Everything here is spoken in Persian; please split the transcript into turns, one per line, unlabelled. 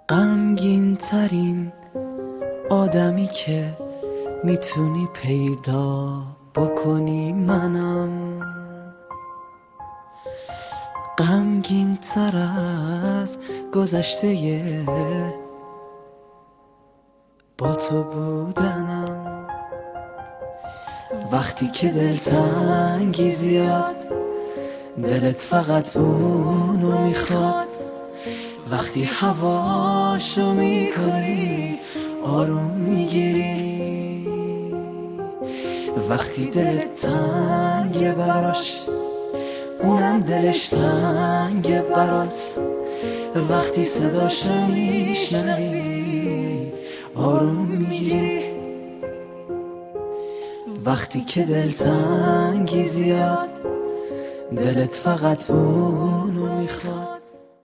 غمگین ترین آدمی که میتونی پیدا بکنی منم، غمگین تر از گذشته با تو بودنم. وقتی که دلتنگی زیاد دلت فقط اونو میخواد، وقتی هواشو میکنی آروم میگیری، وقتی دلت تنگه براش اونم دلش تنگه برات، وقتی صداشو میشنوی آروم میگیری. وقتی که دلتنگی زیاد دلت فقط اونو میخواد.